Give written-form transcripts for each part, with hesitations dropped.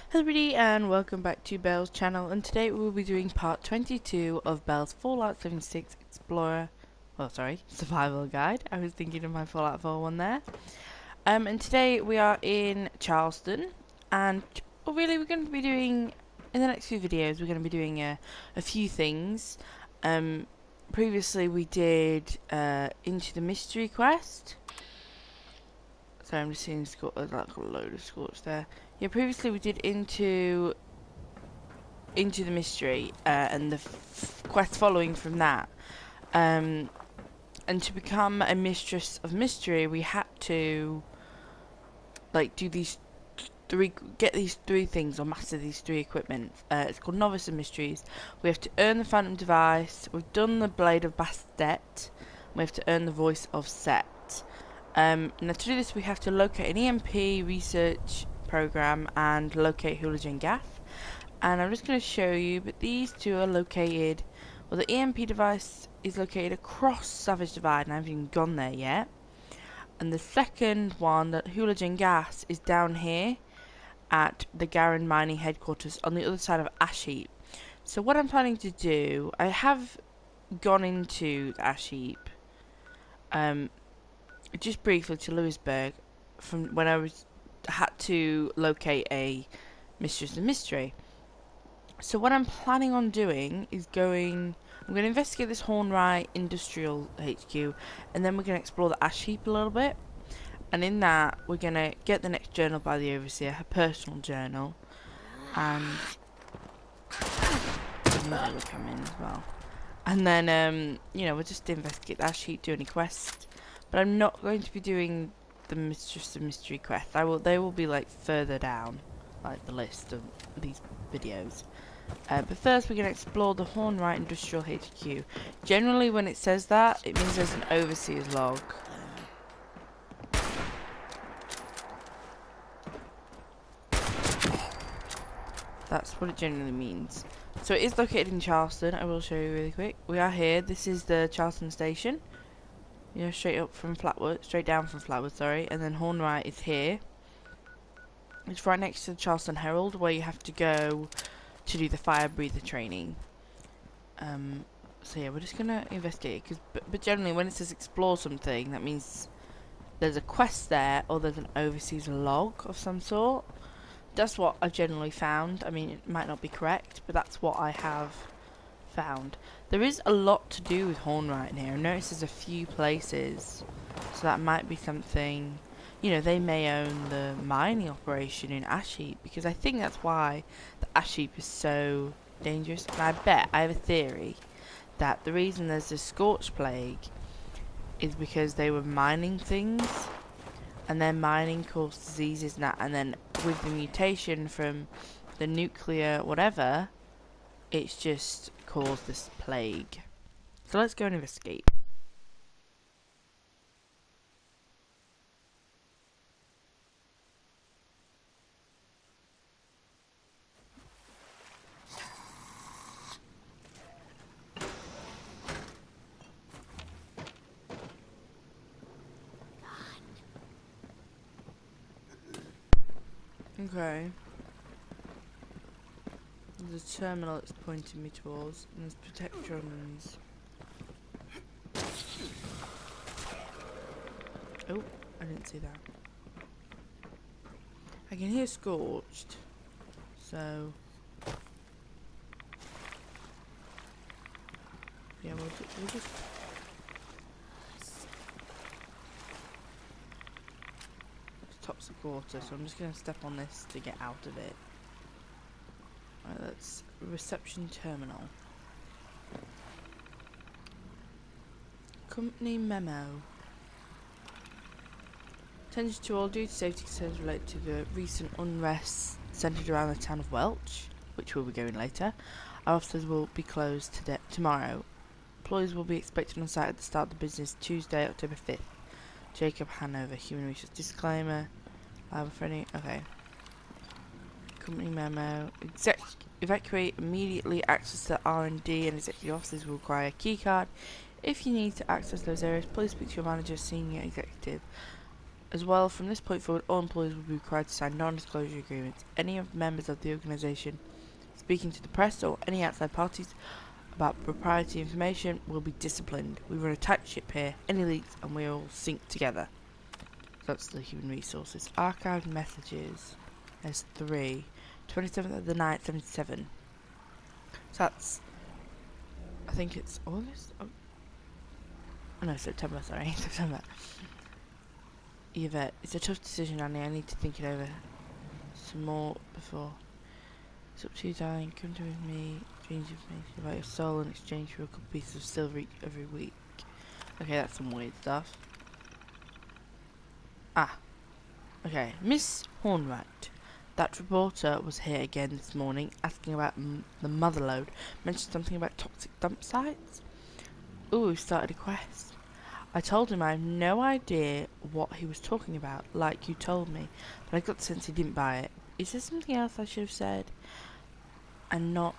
Hello everybody and welcome back to Belle's channel, and today we will be doing part 22 of Belle's Fallout 76 Survival Guide. I was thinking of my Fallout 4 one there. And today we are in Charleston, and really we're going to be doing, in the next few videos, we're going to be doing a few things. Previously we did Into the Mystery quest. Sorry, I'm just seeing like a load of scores there. Yeah, previously we did into the mystery and the quest following from that. And to become a mistress of mystery, we had to do these get these three things or master these three equipment. It's called Novice of Mysteries. We have to earn the Phantom Device. We've done the Blade of Bastet. We have to earn the Voice of Set. Now to do this, we have to locate an EMP research program and locate Hooligan Gas. And I'm just going to show you, but these two are located, well, the EMP device is located across Savage Divide, and I haven't even gone there yet. And the second one, that Hooligan Gas, is down here at the Garin Mining Headquarters on the other side of Ash Heap. So what I'm planning to do, I have gone into the Ash Heap, just briefly to Lewisburg, from when I had to locate a Mistress of Mystery. So what I'm planning on doing is I'm going to investigate this Hornwright Industrial HQ, and then we're going to explore the Ash Heap a little bit. And in that, we're going to get the next journal by the Overseer, her personal journal, and another will come in as well. And then, we'll just investigate the Ash Heap, do any quests. But I'm not going to be doing the Mistress of Mystery quest. They will be like further down, like the list of these videos. But first we're going to explore the Hornwright Industrial HQ. Generally when it says that, it means there's an overseer's log. That's what it generally means. So it is located in Charleston. I will show you really quick. We are here. This is the Charleston station. Straight down from Flatwood, sorry. And then Hornwright is here. It's right next to the Charleston Herald, where you have to go to do the fire breather training. So yeah, we're just gonna investigate, but generally when it says explore something, that means there's a quest there, or there's an overseas log of some sort. That's what I've generally found. I mean, it might not be correct, but that's what I have found. There is a lot to do with Hornwright in here. I noticed there's a few places, so that might be something. They may own the mining operation in Ash Heap, because I think that's why the Ash Heap is so dangerous. And I have a theory that the reason there's a scorch plague is because they were mining things, and then mining caused diseases, and then with the mutation from the nuclear whatever, it's just caused this plague. So let's go and investigate. Okay. There's a terminal it's pointing me towards, and there's protectrons. Oh, I didn't see that. I can hear Scorched, so yeah, we'll just toxic water, so I'm just going to step on this to get out of it. Right, that's reception terminal. Company memo. Attention to all duty safety concerns related to the recent unrest centred around the town of Welch, which we'll be going later. Our offices will be closed tomorrow. Employees will be expected on site at the start of the business Tuesday, October 5th. Jacob Hanover, Human Resource Disclaimer. Okay. Company memo. Evacuate immediately. Access to R&D and executive offices will require a key card. If you need to access those areas, please speak to your manager, senior executive. As well, from this point forward, all employees will be required to sign non-disclosure agreements. Any members of the organisation speaking to the press or any outside parties about proprietary information will be disciplined. We run a tight ship here. Any leaks and we all sink together. That's the human resources. Archived messages. There's 3. 27th of the 9th, 77. So that's... I think it's August? Oh no, September, sorry. September. Yvette, it's a tough decision, Annie. I need to think it over some more before. It's up to you, darling. Come to with me. Exchange information about your soul in exchange for a couple pieces of silver every week. Okay, that's some weird stuff. Ah. Okay, Miss Hornwright. That reporter was here again this morning asking about the Motherlode. Mentioned something about toxic dump sites. Ooh, we've started a quest. I told him I have no idea what he was talking about, like you told me, but I got the sense he didn't buy it. Is there something else I should have said? And not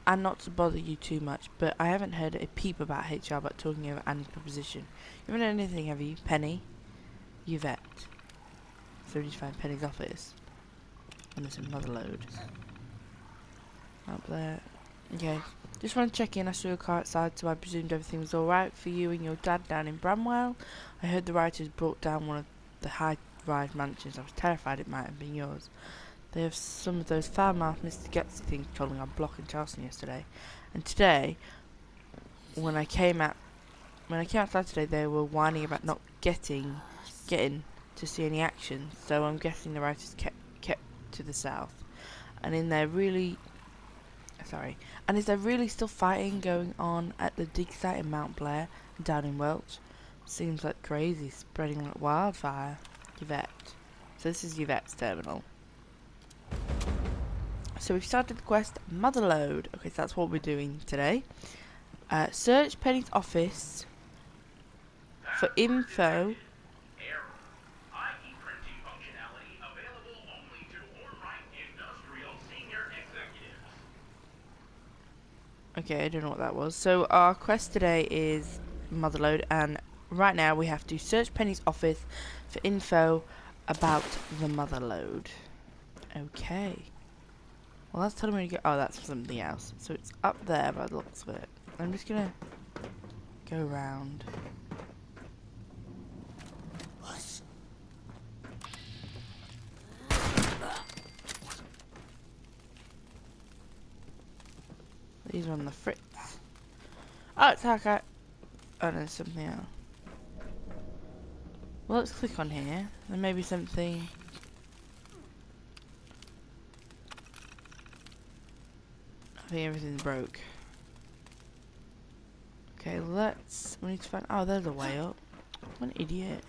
to bother you too much, but I haven't heard a peep about HR but talking over Anne's proposition. You haven't heard anything, have you? Penny? Yvette. So we need to find Penny's office. And there's a Motherlode. Up there. Okay. Just want to check in. I saw your car outside, so I presumed everything was alright for you and your dad down in Bramwell. I heard the rioters brought down one of the high-rise mansions. I was terrified it might have been yours. They have some of those foul-mouthed Mr. Getsy things trolling our block in Charleston yesterday. And today, when I came outside today, they were whining about not getting to see any action. So I'm guessing the rioters kept to the south. And is there really still fighting going on at the dig site in Mount Blair and down in Welch? Seems like crazy, spreading like wildfire. Yvette. So this is Yvette's terminal. So we've started the quest Motherlode. Okay, so that's what we're doing today. Search Penny's office for info. Okay, I don't know what that was. So our quest today is Motherlode, and right now we have to search Penny's office for info about the Motherlode. Okay. Well, that's telling me to go. Oh, that's something else. So it's up there by the looks of it. I'm just gonna go around. These are on the fritz. Oh, it's Haka. Oh, no, there's something else. Well, let's click on here. There may be something. I think everything's broke. Okay, we need to find. Oh, there's a way up. What an idiot.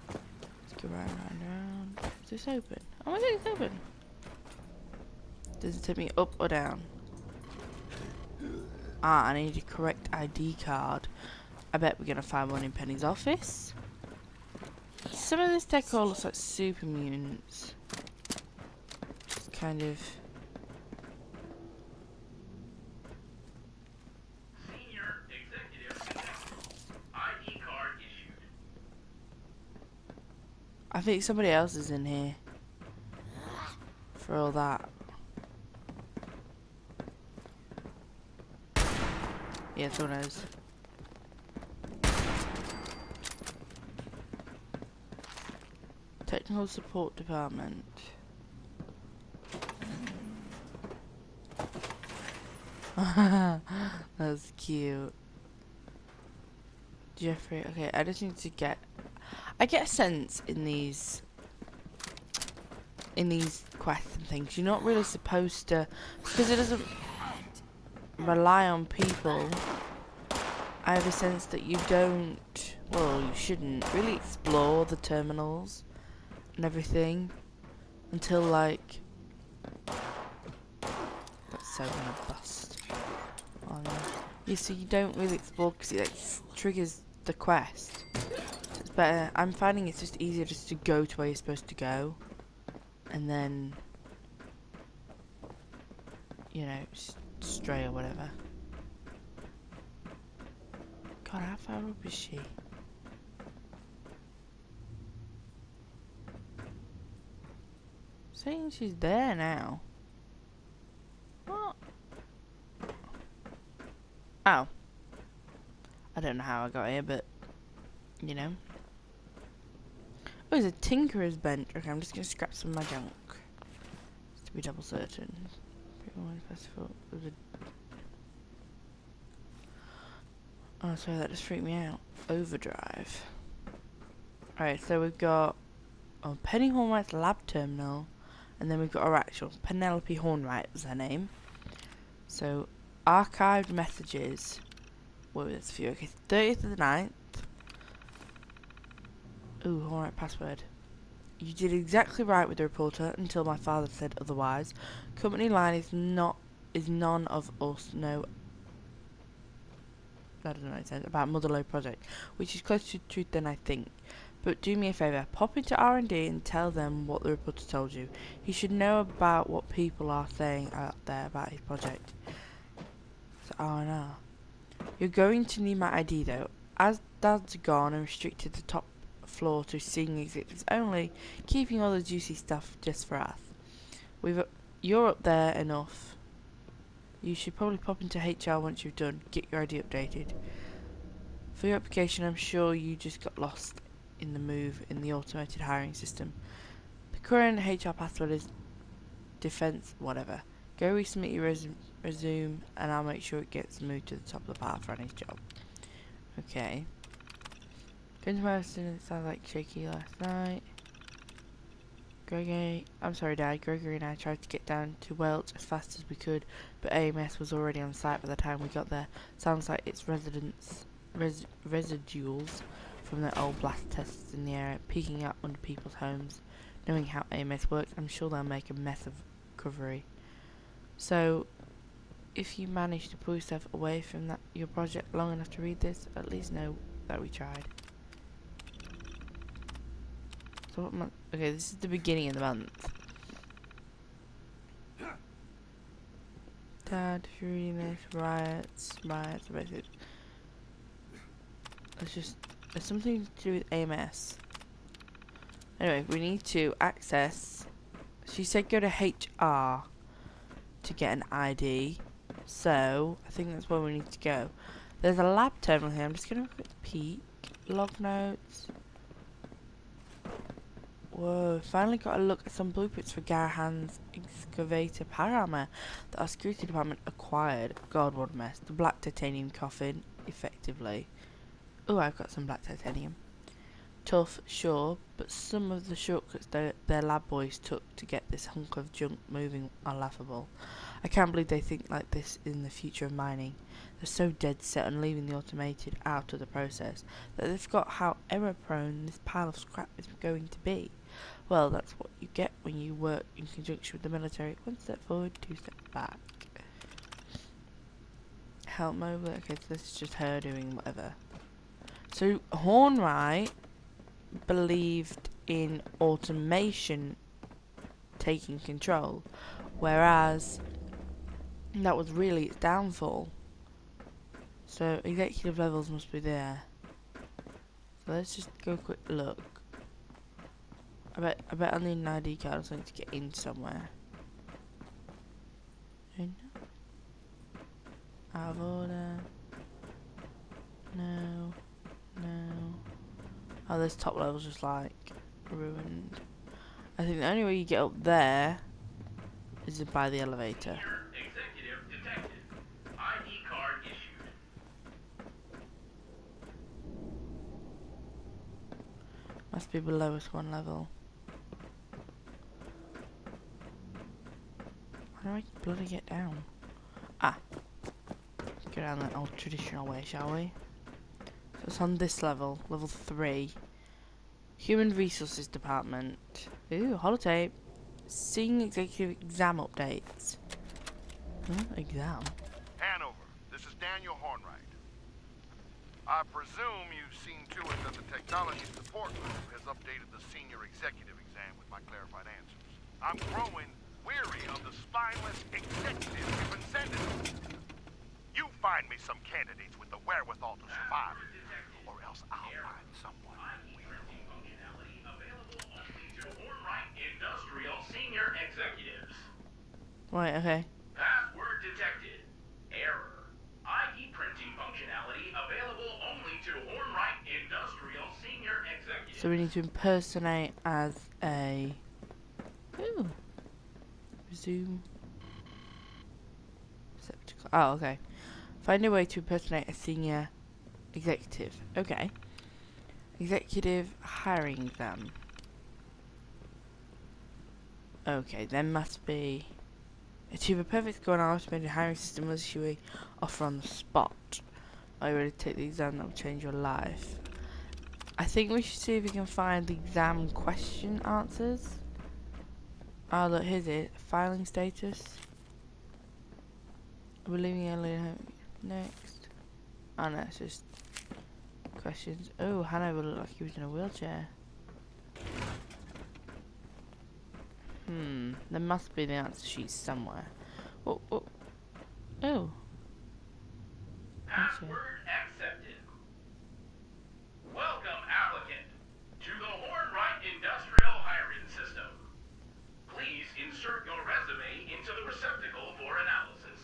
Let's go round. Is this open? Oh my god, it's open. Does it take me up or down? Ah, I need a correct ID card. I bet we're gonna find one in Penny's office. Some of this decor looks like super mutants. It's kind of. Senior executive ID card issued. I think somebody else is in here. For all that. Yeah, someone knows. Technical support department. That's cute. Jeffrey, okay, I just need to get. I get a sense in these quests and things, you're not really supposed to, because it doesn't rely on people. I have a sense that you don't, well, you shouldn't really explore the terminals and everything until like, that's so gonna bust. Oh no. Yeah, so you don't really explore because it like, triggers the quest. So it's better. I'm finding it's just easier just to go to where you're supposed to go, and then, you know, stray or whatever. God, how far up is she? saying she's there now. What? Oh. I don't know how I got here, but, you know. Oh, there's a tinkerer's bench. Okay, I'm just going to scrap some of my junk. Just to be double certain. Oh, sorry, that just freaked me out. Overdrive. Alright, so we've got Penny Hornwright's lab terminal, and then we've got our actual Penelope Hornwright was her name. So, archived messages. What was this for you? Okay, 30th of the 9th. Ooh, Hornwright password. You did exactly right with the reporter until my father said otherwise. Company line is none of us know. That doesn't make sense. About Motherlode project, which is closer to the truth than I think. But do me a favour, pop into R&D and tell them what the reporter told you. He should know about what people are saying out there about his project. So R&R. You're going to need my ID though, as Dad's gone and restricted the top floor to seeing executives only, keeping all the juicy stuff just for us. You're up there enough. You should probably pop into HR once you've done. Get your ID updated. For your application, I'm sure you just got lost in the move in the automated hiring system. The current HR password is defense whatever. Go resubmit your resume and I'll make sure it gets moved to the top of the pile for any job. Okay. Going to my student, it sounds like shaky last night. I'm sorry Dad, Gregory and I tried to get down to Welch as fast as we could, but AMS was already on site by the time we got there. Sounds like it's residuals from the old blast tests in the area, peeking up under people's homes. Knowing how AMS works, I'm sure they'll make a mess of recovery. So, if you manage to pull yourself away from your project long enough to read this, at least know that we tried. So what month? Okay, this is the beginning of the month. Dad, if you're reading this, riots, basically. There's something to do with AMS. Anyway, we need to access. She said go to HR to get an ID. So, I think that's where we need to go. There's a lab terminal here. I'm just going to quick peek. Log notes. Whoa, finally got a look at some blueprints for Garahan's excavator panorama that our security department acquired. God, what a mess. The black titanium coffin, effectively. Oh, I've got some black titanium. Tough, sure, but some of the shortcuts their lab boys took to get this hunk of junk moving are laughable. I can't believe they think like this in the future of mining. They're so dead set on leaving the automated out of the process that they forgot how error-prone this pile of scrap is going to be. Well, that's what you get when you work in conjunction with the military. One step forward, two steps back. Help over. Okay, so this is just her doing whatever. So, Hornwright believed in automation taking control, whereas that was really its downfall. So, executive levels must be there. So, let's just go a quick look. I bet I'll need an ID card or something to get in somewhere. Out of order. No. Oh, this top level's just like ruined. I think the only way you get up there is by the elevator. Executive detected. ID card issued. Must be below us one level. How do I bloody get down? Ah. Go down that old traditional way, shall we? So it's on this level, level 3. Human Resources Department. Ooh, holotape. Seeing executive exam updates. Exam? Hanover, this is Daniel Hornwright. I presume you've seen to it that the Technology Support Group has updated the senior executive exam with my clarified answers. I'm growing weary of the spineless executives you've been sending. You find me some candidates with the wherewithal to survive, or else I'll find someone weird. industrial senior executives. Right, okay. Password detected. Error. ID printing functionality available only to Hornwright industrial senior executives. So we need to impersonate as a... Ooh. Resume. Receptacle. Oh, okay. Find a way to impersonate a senior executive. Okay. Executive hiring exam. Okay, there must be... Achieve a perfect score on our automated hiring system was issue a offer on the spot. Are you ready to take the exam that will change your life? I think we should see if we can find the exam question answers. Oh look, here's it. Filing status. We're leaving early home. Next. Oh no, it's just questions. Oh, Hanover looked like he was in a wheelchair. There must be the answer sheet somewhere. Oh, oh. Oh. Password accepted. Welcome, applicant, to the Hornwright Industrial Hiring System. Please insert your resume into the receptacle for analysis.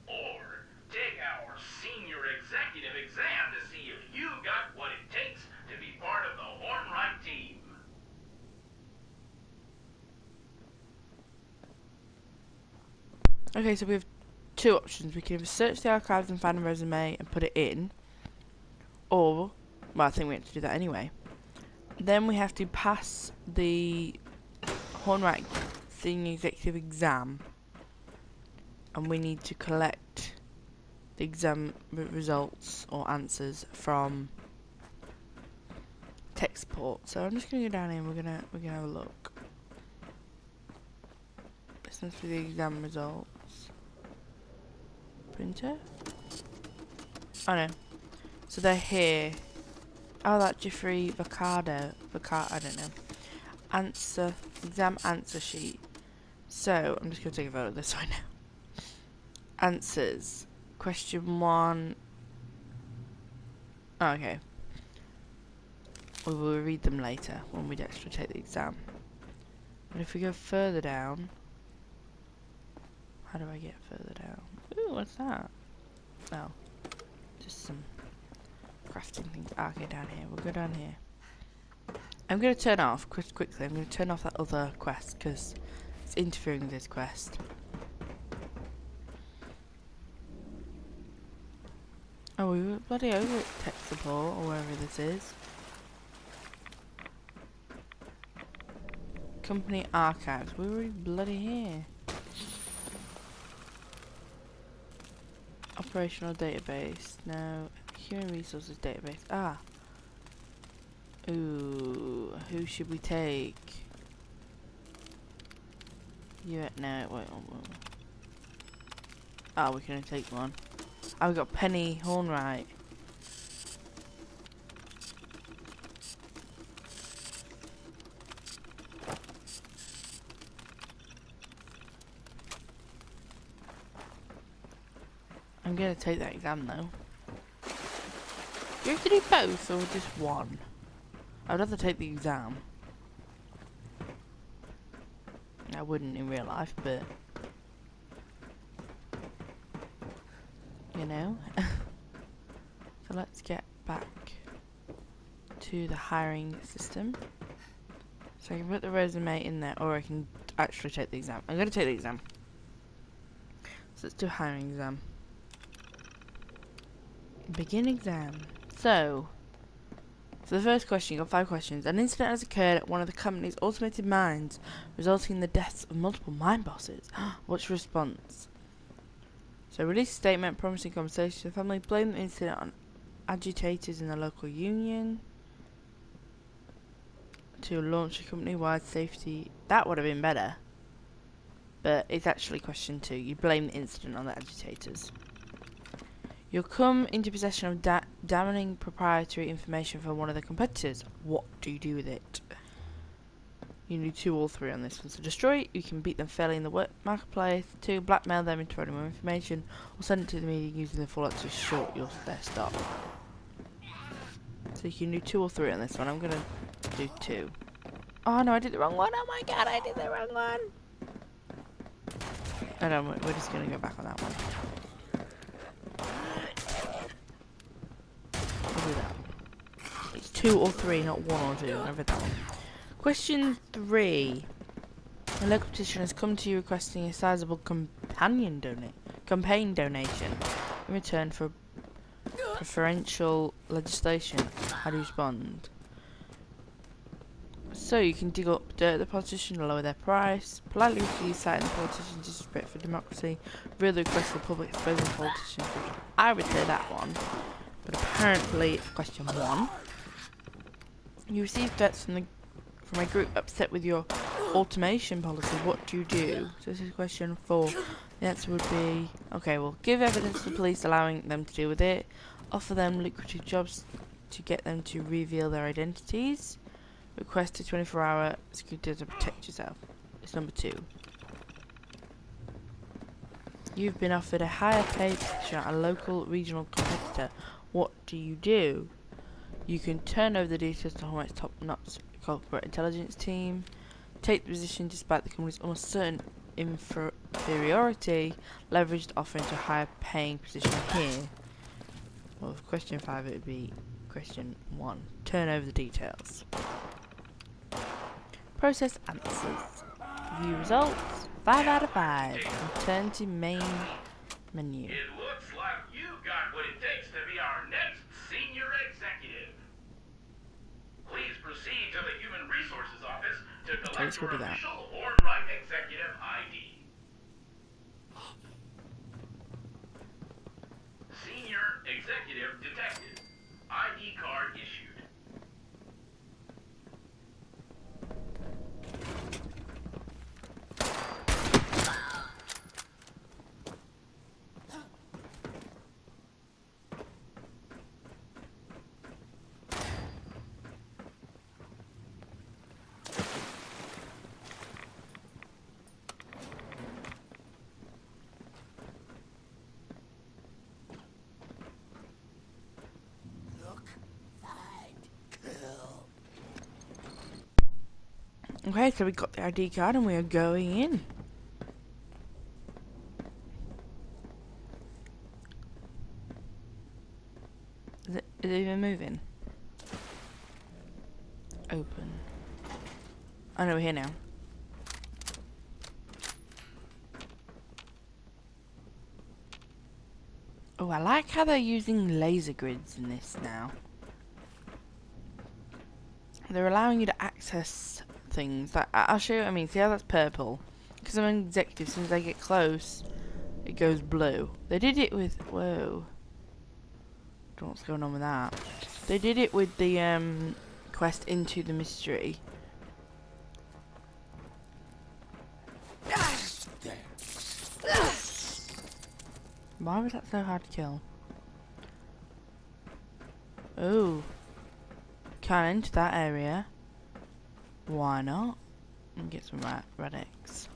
Or take our senior executive exam to see if you got what it takes to be part of the Hornwright team. Okay, so we have two options. We can either search the archives and find a resume and put it in, or, well, I think we have to do that anyway. Then we have to pass the Hornwright Senior Executive exam, and we need to collect the exam results or answers from tech support. So I'm just gonna go down here and we're gonna have a look. Listen to the exam results. Printer? Oh no. So they're here. Oh, that Jeffrey Vaccardo. I don't know. Exam answer sheet. So, I'm just going to take a photo of this right now. Answers. Question 1. Oh, okay. We will read them later when we actually take the exam. But if we go further down. How do I get further down? Ooh, what's that? Oh. Just some crafting things. Ah, okay, down here. We'll go down here. I'm going to turn off, quickly, I'm going to turn off that other quest because it's interfering with this quest. Oh, we were bloody over at tech support or wherever this is. Company archives. We were bloody here. Operational database. No. Human resources database. Ah. Ooh. Who should we take? Yeah. No. Wait. Ah, we can only take one. Oh, we got Penny Hornwright. I'm gonna take that exam though. Do you have to do both or just one? I'd rather take the exam. I wouldn't in real life, but you know. So let's get back to the hiring system. So I can put the resume in there, or I can actually take the exam. I'm gonna take the exam. So let's do hiring exam. Begin exam. So the first question, you got 5 questions. An incident has occurred at one of the company's automated mines, resulting in the deaths of multiple mine bosses. What's your response? So release a statement promising compensation to the family. Blame the incident on agitators in the local union. To launch a company-wide safety. That would have been better. But it's actually question 2. You blame the incident on the agitators. You'll come into possession of damning proprietary information from one of the competitors. What do you do with it? You need 2 or 3 on this one. So destroy it, you can beat them fairly in the marketplace. 2, blackmail them into providing more information, or send it to the media using the fallout to short their stock. So you can do 2 or 3 on this one. I'm gonna do 2. Oh no, I did the wrong one. Oh my god, I did the wrong one. I don't. We're just gonna go back on that one. We'll do that. It's 2 or 3, not 1 or 2. I read that one. Question 3. A local petition has come to you requesting a sizable campaign donation in return for preferential legislation. How do you respond? So you can dig up dirt at the politician to lower their price, politely refuse citing the politician's disrespect for democracy, really request the public exposing politicians. I would say that one, but apparently it's question 1. You receive threats from a group upset with your automation policy. What do you do? So this is question 4. The answer would be, okay, well, give evidence to the police allowing them to deal with it, offer them lucrative jobs to get them to reveal their identities, request a 24-hour security to protect yourself. It's number 2. You've been offered a higher paid position at a local regional competitor. What do you do? You can turn over the details to Hornet's top-notch corporate intelligence team, take the position despite the company's almost certain inferiority, leverage the offer into a higher paying position here. Well, for question 5 it would be question 1. Turn over the details. Process answers. View results. 5 out of 5. Return to main menu. It looks like you got what it takes to be our next senior executive. Please proceed to the Human Resources Office to collect your official Hornwright Executive ID. Senior Executive detected. ID card issued. Okay, so we got the ID card and we are going in. Is it even moving? Open. I know we're here now. Oh, I like how they're using laser grids in this now. They're allowing you to access things. Like, I'll show you what I mean. See how that's purple? Because I'm an executive, as soon as I get close, it goes blue. They did it with... Whoa. Don't know what's going on with that. They did it with the quest Into the Mystery. Why was that so hard to kill? Oh. Can't enter that area. Why not? And get some red X.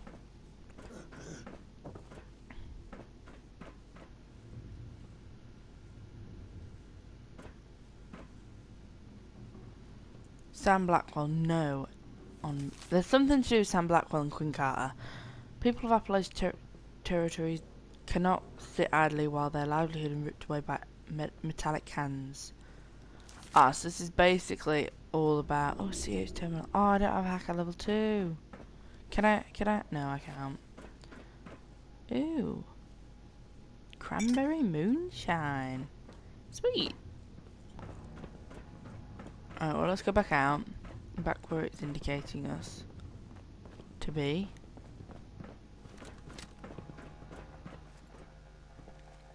Sam Blackwell, no. There's something to do with Sam Blackwell and Quinn Carter. People of Appalachian territories cannot sit idly while their livelihood is ripped away by metallic cans. Ah, so this is basically all about... Oh, CH terminal. Oh, I don't have hacker level 2. Can I? No, I can't. Ooh. Cranberry moonshine. Sweet. Alright, well, let's go back out. Back where it's indicating us to be.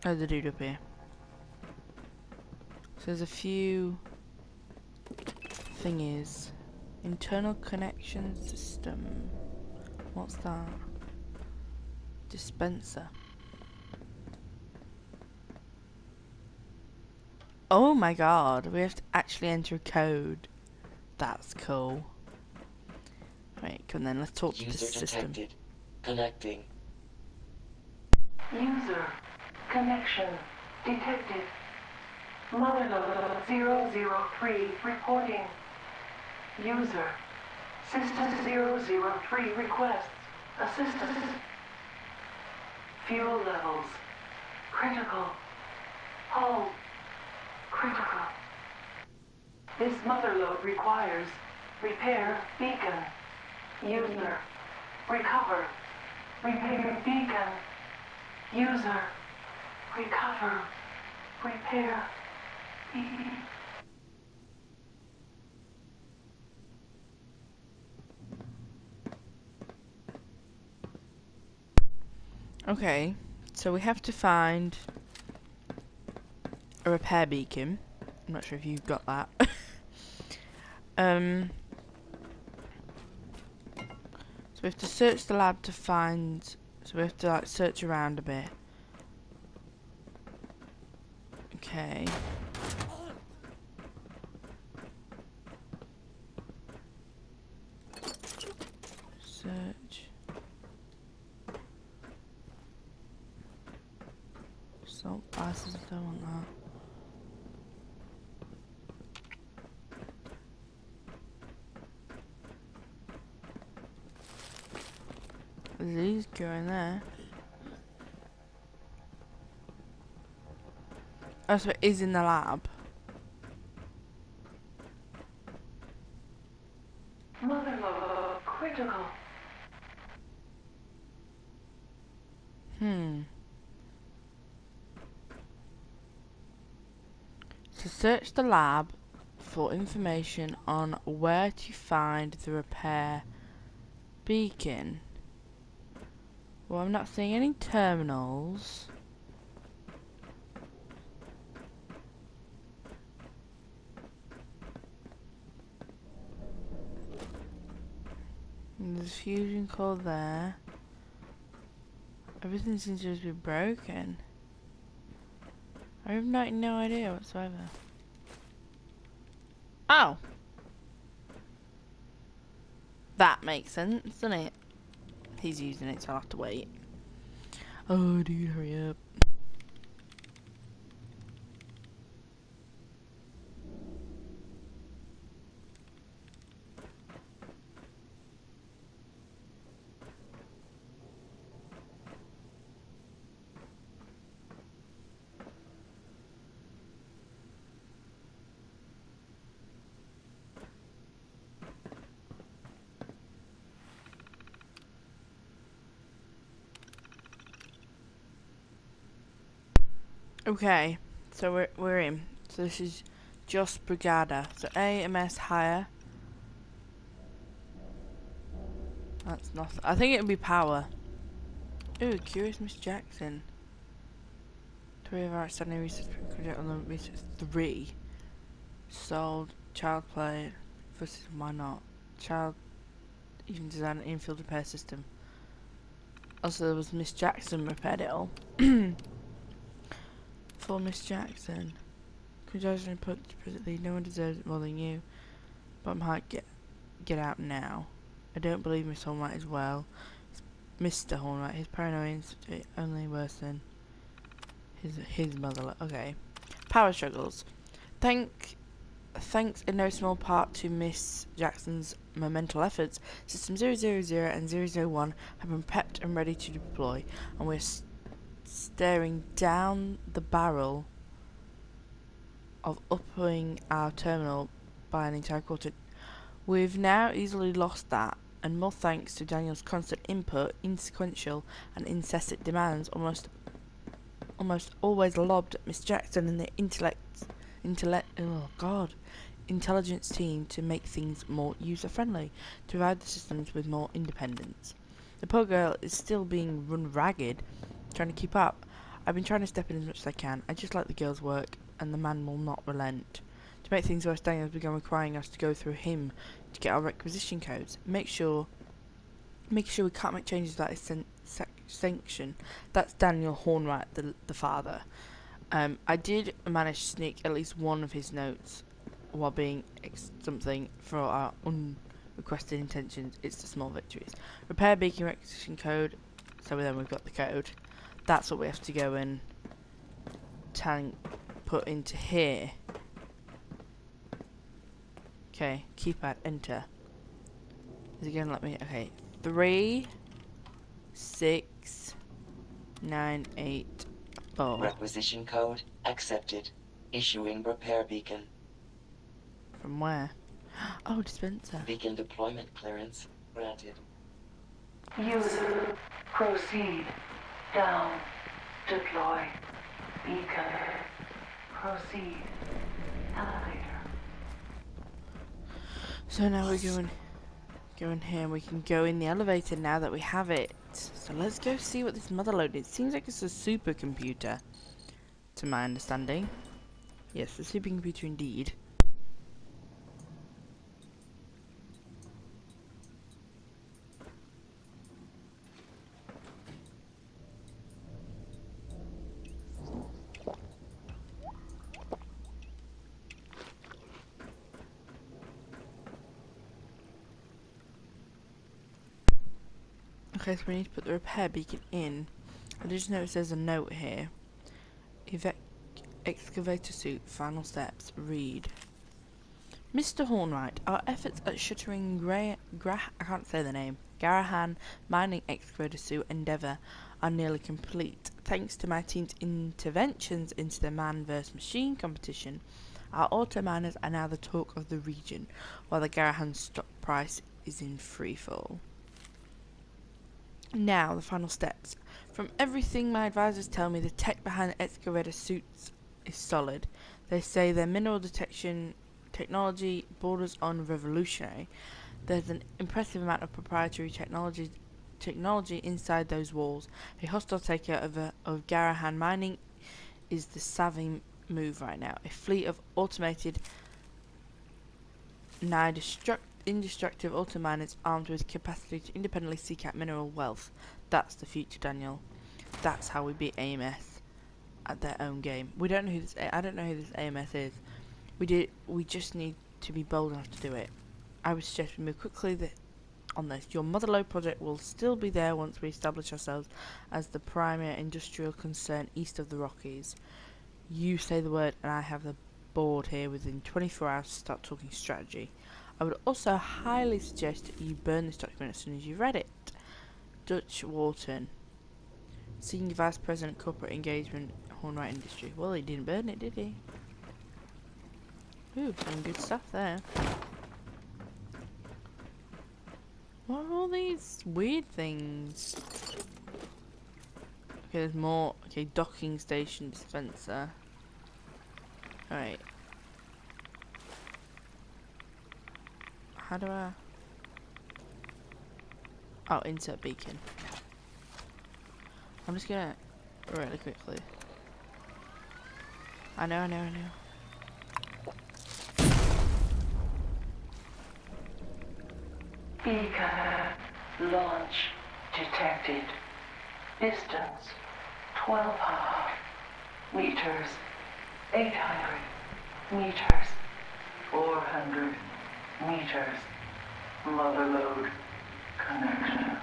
Oh, the dude up here. So there's a few thingies. Internal connection system. What's that? Dispenser. Oh my god, we have to actually enter a code. That's cool. Right, come then, let's talk to the system. Detected. Connecting. User connection detected. Motherlode 003 reporting. User System 003 requests assistance. Fuel levels critical. Hull critical. This Motherlode requires repair beacon. User recover. Repair beacon. User recover. Repair beacon. Okay, so we have to find a repair beacon. I'm not sure if you've got that. So we have to search the lab to find. So we have to like search around a bit. Okay. Search. Salt glasses, I don't want that. These go in there. Oh, so it is in the lab. Motherlode critical. So search the lab for information on where to find the repair beacon. Well, I'm not seeing any terminals. And there's a fusion core there. Everything seems to just be broken. I have no idea whatsoever. Oh! That makes sense, doesn't it? He's using it, so I'll have to wait. Oh, dude, hurry up. Okay, so we're in. So this is just Brigada. So AMS higher. That's nothing. I think it would be power. Ooh, Curious Miss Jackson. 3 of our outstanding research project on the research 3. Sold child play. First, why not? Child even design an infield repair system. Also, there was Miss Jackson repaired it all. For Miss Jackson. Congratulations, put presently. No one deserves it more than you. Bottom heart, get out now. I don't believe Miss Hornwright as well. It's Mr. Hornwright. His paranoia is only worse than his mother. Okay. Power struggles. Thanks in no small part to Miss Jackson's monumental efforts, System 000 and 001 have been prepped and ready to deploy, and we're staring down the barrel of upping our terminal by an entire quarter. We've now easily lost that, and more thanks to Daniel's constant input, insequential and incessant demands, almost always lobbed at Miss Jackson and the intelligence team to make things more user-friendly, to provide the systems with more independence. The poor girl is still being run ragged, trying to keep up. I've been trying to step in as much as I can. I just like the girl's work, and the man will not relent. To make things worse, Daniel has begun requiring us to go through him to get our requisition codes. Make sure we can't make changes without his sanction. That's Daniel Hornwright, the father. I did manage to sneak at least one of his notes while being something for our unrequested intentions. It's the small victories. Repair beacon requisition code. So then we've got the code. That's what we have to go and put into here. Okay, keypad, enter. Is it gonna let me? Okay, 3, 6, 9, 8, 4. Requisition code accepted. Issuing repair beacon. From where? Oh, dispenser. Beacon deployment clearance granted. User, proceed. Down. Deploy. Beacon. Proceed. Elevator. So now we're going here, and we can go in the elevator now that we have it. So let's go see what this Motherlode is. Seems like it's a supercomputer, to my understanding. Yes, a supercomputer indeed. Okay, so we need to put the repair beacon in. I just noticed there's a note here. Excavator suit, final steps, read. Mr. Hornwright, our efforts at shuttering I can't say the name, Garahan mining excavator suit endeavour are nearly complete. Thanks to my team's interventions into the man vs machine competition, our auto miners are now the talk of the region, while the Garahan stock price is in freefall. Now, the final steps. From everything my advisors tell me, the tech behind the excavator suits is solid. They say their mineral detection technology borders on revolutionary. There's an impressive amount of proprietary technology inside those walls. A hostile takeover of Garahan mining is the savvy move right now. A fleet of automated, indestructible auto miners armed with capacity to independently seek out mineral wealth. That's the future, Daniel. That's how we beat AMS at their own game. We don't know who this. I don't know who this AMS is. We just need to be bold enough to do it. I would suggest we move quickly on this. Your Motherlode project will still be there once we establish ourselves as the primary industrial concern east of the Rockies. You say the word, and I have the board here within 24 hours to start talking strategy. I would also highly suggest you burn this document as soon as you've read it. Dutch Wharton, Senior Vice President Corporate Engagement, Hornwright Industry. Well, he didn't burn it, did he? Ooh, some good stuff there. What are all these weird things? Okay, there's more. Okay, docking station dispenser. Alright. How do I... Oh, insert beacon. I'm just gonna... really quickly. I know. Beacon launch detected. Distance 1,200 meters, 800 meters, 400 meters. Motherlode connection.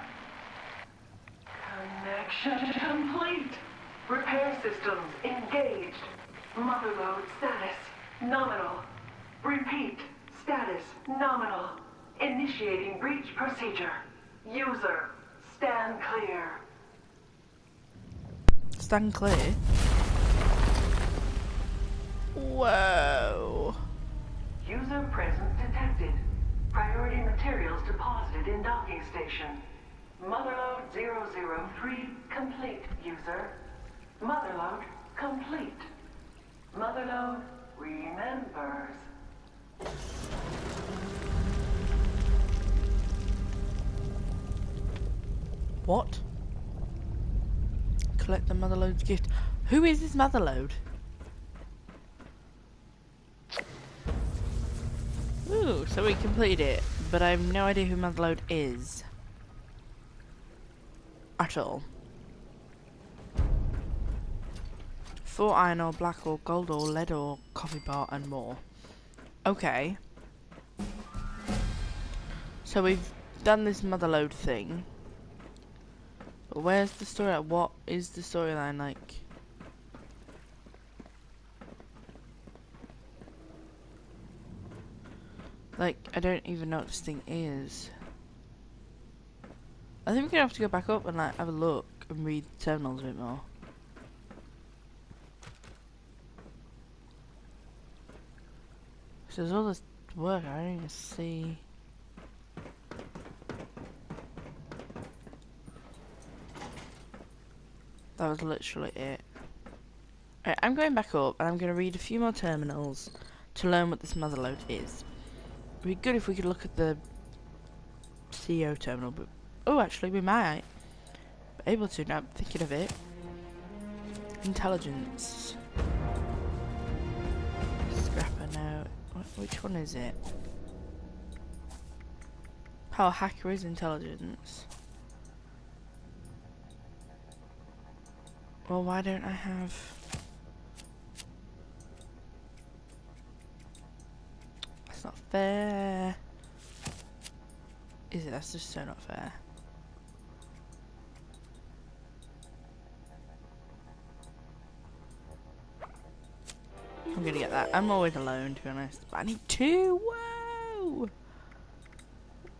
Connection complete. Repair systems engaged. Motherlode status nominal. Repeat, status nominal. Initiating breach procedure. User, stand clear. Stand clear? Whoa. User presence detected. Priority materials deposited in docking station. Motherlode 003 complete, user. Motherlode complete. Motherlode remembers. What? Collect the Motherlode's gift. Who is this Motherlode? Ooh, so we completed it, but I have no idea who Motherlode is. At all. 4 iron ore, black ore, gold ore, lead ore, coffee bar, and more. Okay. So we've done this Motherlode thing. But where's the story? What is the storyline like? Like, I don't even know what this thing is. I think we're gonna have to go back up and like have a look and read the terminals a bit more. So there's all this work, I don't even see. That was literally it. Alright, I'm going back up and I'm going to read a few more terminals to learn what this Motherlode is. It'd be good if we could look at the CEO terminal, but oh, actually we might be able to now. I'm thinking of it. Intelligence. Scrapper now. Which one is it? Power hacker is intelligence. Well, why don't I have... That's not fair. Is it? That's just so not fair. I'm gonna get that. I'm always alone, to be honest. But I need two! Whoa!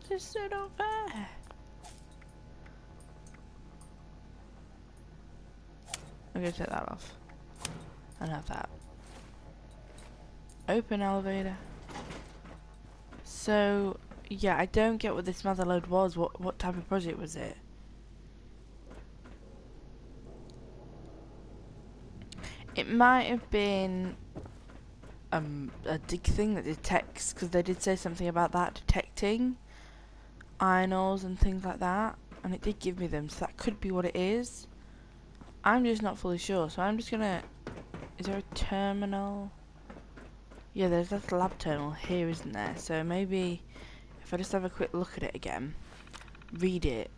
This is so not fair. I'm gonna take that off. And have that. Open elevator. So, yeah, I don't get what this Motherlode was. What type of project was it? It might have been a dig thing that detects, because they did say something about that, detecting iron ores and things like that, and it did give me them, so that could be what it is. I'm just not fully sure, so I'm just gonna... Is there a terminal? Yeah, there's this lab terminal here, isn't there? So maybe if I just have a quick look at it again, read it.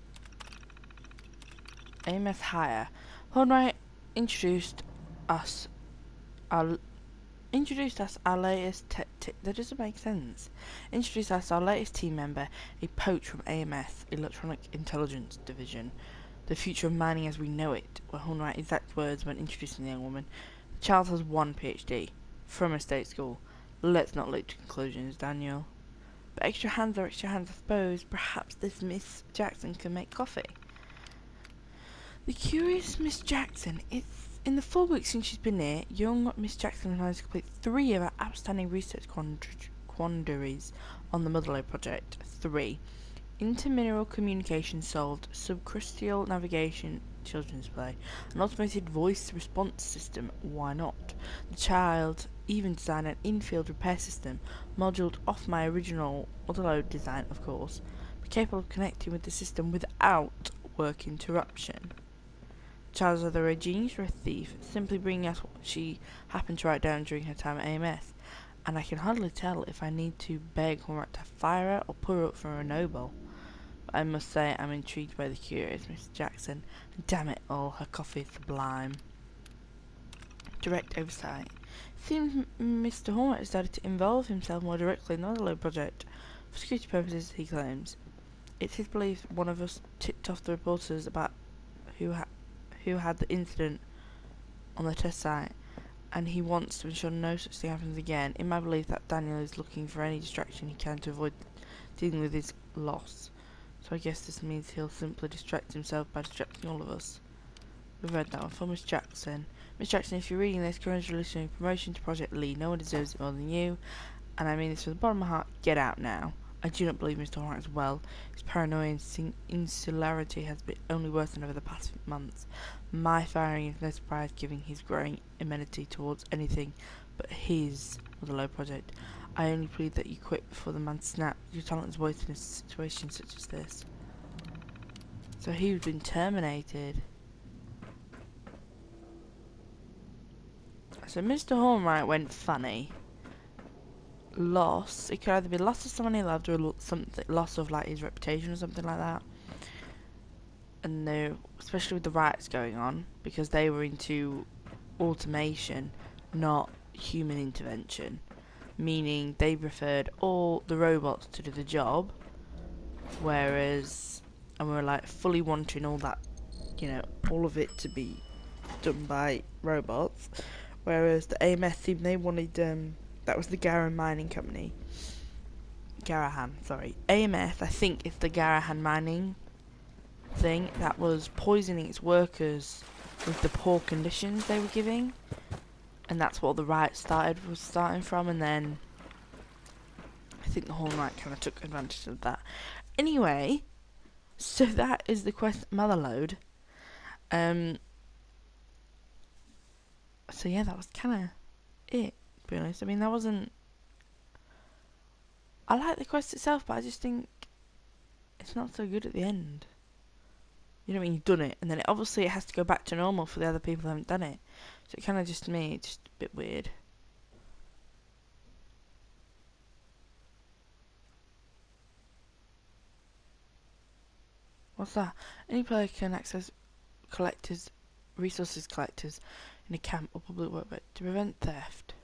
AMS hire. Hornwright introduced us our latest that doesn't make sense. Introduced us our latest team member, a poach from AMS, Electronic Intelligence Division. The future of mining as we know it, were Hornwright's exact words when introducing the young woman. The child has 1 PhD from a state school. Let's not leap to conclusions, Daniel. But extra hands are extra hands, I suppose. Perhaps this Miss Jackson can make coffee. The curious Miss Jackson. It's in the 4 weeks since she's been here, young Miss Jackson has managed to complete 3 of her outstanding research quandaries on the Motherlode project. 3. Intermineral communication solved, subcrustal navigation, children's play, an automated voice response system, why not? The child even designed an in-field repair system, moduled off my original Motherlode design, of course, but capable of connecting with the system without work interruption. The child is either a genius or a thief, simply bringing us what she happened to write down during her time at AMS, and I can hardly tell if I need to beg Hornwright to fire her or put her up for a noble. I must say I'm intrigued by the curious Miss Jackson. Damn it all, her coffee is sublime. Direct oversight. Seems Mr. Hornwright decided to involve himself more directly in the Motherlode project. For security purposes, he claims. It's his belief one of us tipped off the reporters about who had the incident on the test site, and he wants to ensure no such thing happens again. In my belief that Daniel is looking for any distraction he can to avoid dealing with his loss. So I guess this means he'll simply distract himself by distracting all of us. We've read that one for Miss Jackson. Miss Jackson, if you're reading this, congratulations on your promotion to Project Lead. No one deserves it more than you. And I mean this from the bottom of my heart. Get out now. I do not believe Mr. Hornwright as well. His paranoia and insularity has been only worsened over the past months. My firing is no surprise given his growing amenity towards anything but his Motherlode project. I only plead that you quit before the man snapped. Your talent is wasted in a situation such as this. So he's been terminated. So Mr. Hornwright went funny. Loss. It could either be loss of someone he loved or something, loss of like his reputation or something like that. And especially with the riots going on, because they were into automation, not human intervention. Meaning they preferred all the robots to do the job, whereas, and we were like fully wanting all that, you know, all of it to be done by robots, whereas the AMS team, they wanted, that was the Garahan mining company. Garahan, sorry. AMS, I think, is the Garahan mining thing that was poisoning its workers with the poor conditions they were giving, and that's what the riot was starting from, and then I think the Horn Right kind of took advantage of that. Anyway, so that is the quest Motherlode. So yeah, that was kind of it, to be honest. I mean, that wasn't... I like the quest itself, but I just think it's not so good at the end. You know what I mean? You've done it, and then obviously it has to go back to normal for the other people who haven't done it. So it kind of just, to me, it's just a bit weird. What's that? Any player can access resources collectors in a camp or public workbench to prevent theft.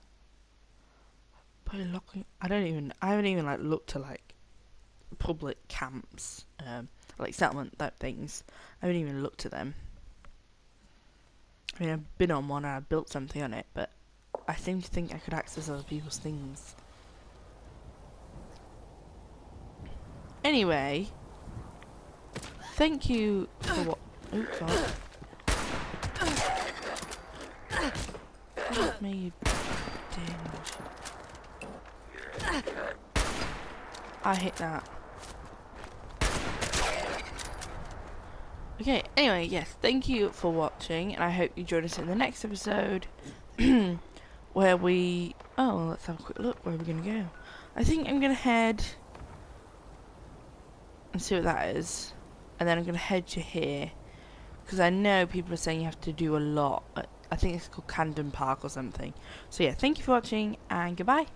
By locking... I haven't even like looked to like public camps, like settlement type things. I haven't even looked at them. I mean, I've been on one and I built something on it, but I seem to think I could access other people's things. Anyway, thank you for what... Oops, sorry. Help me, you dinge. I hit that. Okay, anyway, yes, thank you for watching, and I hope you join us in the next episode, where we... Oh, let's have a quick look, where we're going to go. I think I'm going to head and see what that is, and then I'm going to head to here, because I know people are saying you have to do a lot. I think it's called Camden Park or something. So yeah, thank you for watching, and goodbye.